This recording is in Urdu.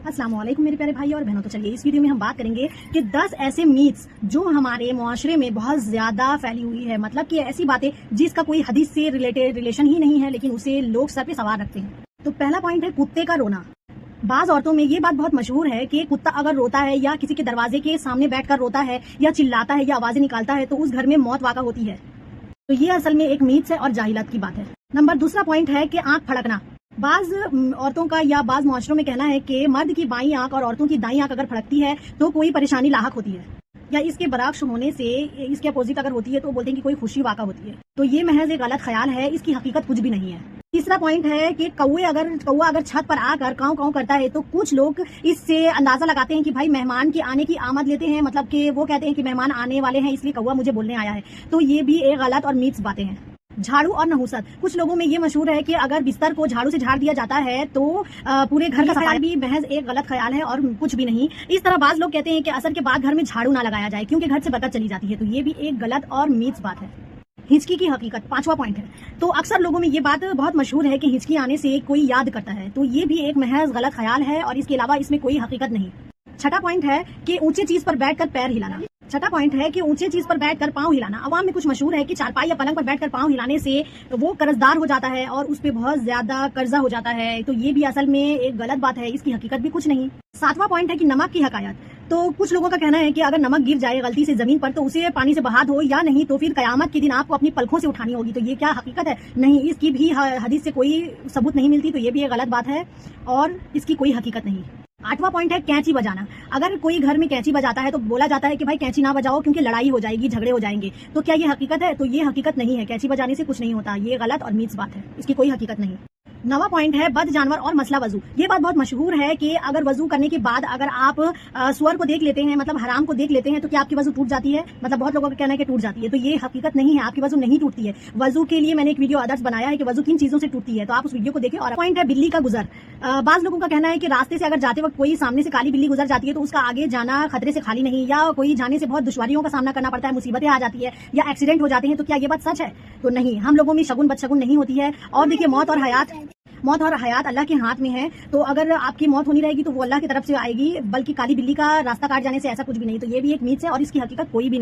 السلام علیکم میرے پیارے بھائی اور بہنوں، تو چلیے اس ویڈیو میں ہم بات کریں گے کہ 10 ایسے میتس جو ہمارے معاشرے میں بہت زیادہ پھیلی ہوئی ہے، مطلب کہ ایسی باتیں جس کا کوئی حدیث سے ریلیشن ہی نہیں ہے لیکن اسے لوگ سر پہ سوار رکھتے ہیں۔ تو پہلا پوائنٹ ہے کتے کا رونا۔ بعض عورتوں میں یہ بات بہت مشہور ہے کہ کتا اگر روتا ہے یا کسی کے دروازے کے سامنے بیٹھ کر روتا ہے یا چلاتا ہے یا آوازیں نکالتا ہے تو اس گھر میں موت واقع ہوتی ہے۔ تو یہ اصل میں ایک میتس ہے اور جاہلیت کی بات ہے۔ دوسرا پوائنٹ ہے کہ آنکھ پھڑکنا۔ بعض عورتوں کا یا بعض معاشروں میں کہنا ہے کہ مرد کی بائیں آنکھ اور عورتوں کی دائیں آنکھ اگر پھڑکتی ہے تو کوئی پریشانی لاحق ہوتی ہے، یا اس کے برعکس ہونے سے اس کے اپوزٹ اگر ہوتی ہے تو بولتے ہیں کہ کوئی خوشی واقع ہوتی ہے۔ تو یہ محض ایک غلط خیال ہے، اس کی حقیقت کچھ بھی نہیں ہے۔ تیسرا پوائنٹ ہے کہ کوا اگر چھت پر آ کر کاؤں کاؤں کرتا ہے تو کچھ لوگ اس سے اندازہ لگاتے ہیں کہ بھائی مہمان کے آنے کی آمد لیتے ہیں، مطلب کہ وہ کہتے ہیں کہ مہمان آنے والے ہیں اس لیے کوا مجھے بولنے آیا ہے۔ تو یہ بھی ایک غلط اور میتس باتیں ہیں۔ جھاڑو اور نحوست۔ کچھ لوگوں میں یہ مشہور ہے کہ اگر بستر کو جھاڑو سے جھاڑ دیا جاتا ہے تو پورے گھر کا خیال بھی محض ایک غلط خیال ہے اور کچھ بھی نہیں۔ اس طرح بعض لوگ کہتے ہیں کہ عصر کے بعد گھر میں جھاڑو نہ لگایا جائے کیونکہ گھر سے برکت چلی جاتی ہے، تو یہ بھی ایک غلط اور میتس بات ہے۔ ہچکی کی حقیقت پانچواں پوائنٹ ہے۔ تو اکثر لوگوں میں یہ بات بہت مشہور ہے کہ ہچکی آنے سے کوئی یاد کرتا ہے، تو یہ بھی ایک محض غلط خیال ہے اور اس کے علاوہ اس میں کوئی حقیقت نہیں۔ چھٹا پوائنٹ ہے کہ اونچے چیز پر بیٹھ کر پیر ہلانا۔ اونچے چیز پر بیٹھ کر پاؤں ہلانا۔ عوام میں کچھ مشہور ہے کہ چارپائی یا پلنگ پر بیٹھ کر پاؤں ہلانے سے وہ قرض دار ہو جاتا ہے اور اس پہ بہت زیادہ قرضہ ہو جاتا ہے، تو یہ بھی اصل میں ایک غلط بات ہے، اس کی حقیقت بھی کچھ نہیں۔ ساتواں پوائنٹ ہے کہ نمک کی حقارت۔ تو کچھ لوگوں کا کہنا ہے کہ اگر نمک گر جائے غلطی سے زمین پر تو اسے پانی سے بہا دو، یا نہیں تو پھر قیامت کے دن آپ کو اپنی پلکوں سے اٹھانی ہوگی۔ تو یہ کیا حقیقت ہے؟ نہیں، اس کی بھی حدیث سے کوئی ثبوت نہیں ملتی، تو یہ بھی ایک غلط بات ہے اور اس کی کوئی حقیقت نہیں۔ آٹھواں پوائنٹ ہے کینچی بجانا۔ اگر کوئی گھر میں کینچی بجاتا ہے تو بولا جاتا ہے کہ بھائی کینچی نہ بجاؤ کیونکہ لڑائی ہو جائے گی، جھگڑے ہو جائیں گے۔ تو کیا یہ حقیقت ہے؟ تو یہ حقیقت نہیں ہے، کینچی بجانے سے کچھ نہیں ہوتا، یہ غلط اور میتس بات ہے، اس کی کوئی حقیقت نہیں۔ نواں پوائنٹ ہے بد جانور اور مسئلہ وضو۔ یہ بات بہت مشہور ہے کہ اگر وضو کرنے کے بعد اگر آپ سور کو دیکھ لیتے ہیں، مطلب حرام کو دیکھ لیتے ہیں، تو کیا آپ کی وضو ٹوٹ جاتی ہے؟ مطلب بہت لوگوں کا کہنا ہے کہ ٹوٹ جاتی ہے، تو یہ حقیقت نہیں ہے، آپ کی وضو نہیں ٹوٹتی ہے۔ وضو کے لیے میں نے ایک ویڈیو ادرس بنایا ہے کہ وضو کن چیزوں سے ٹوٹتی ہے، تو آپ اس ویڈیو کو دیکھیں۔ اور پوائنٹ ہے بلی کا گزر۔ بعض لوگوں کا کہنا ہے کہ راستے سے اگر جاتے وقت کوئی سامنے سے کالی بلی گزر جاتی ہے تو اس کا آگے جانا خطرے سے خالی نہیں، یا کوئی جانے سے بہت دشواریوں کا سامنا کرنا پڑتا ہے، مصیبتیں آ جاتی ہے یا ایکسیڈنٹ ہو جاتے ہیں۔ تو کیا یہ بات سچ ہے؟ تو نہیں، ہم لوگوں میں شگن بدشگن نہیں ہوتی ہے۔ اور دیکھیے موت اور حیات اللہ کے ہاتھ میں ہے، تو اگر آپ کی موت ہونی رہے گی تو وہ اللہ کی طرف سے آئے گی، بلکہ کالی بلی کا راستہ کاٹ جانے سے ایسا کچھ بھی نہیں۔ تو یہ بھی ایک میتس ہے اور اس کی حقیقت کوئی بھی نہیں۔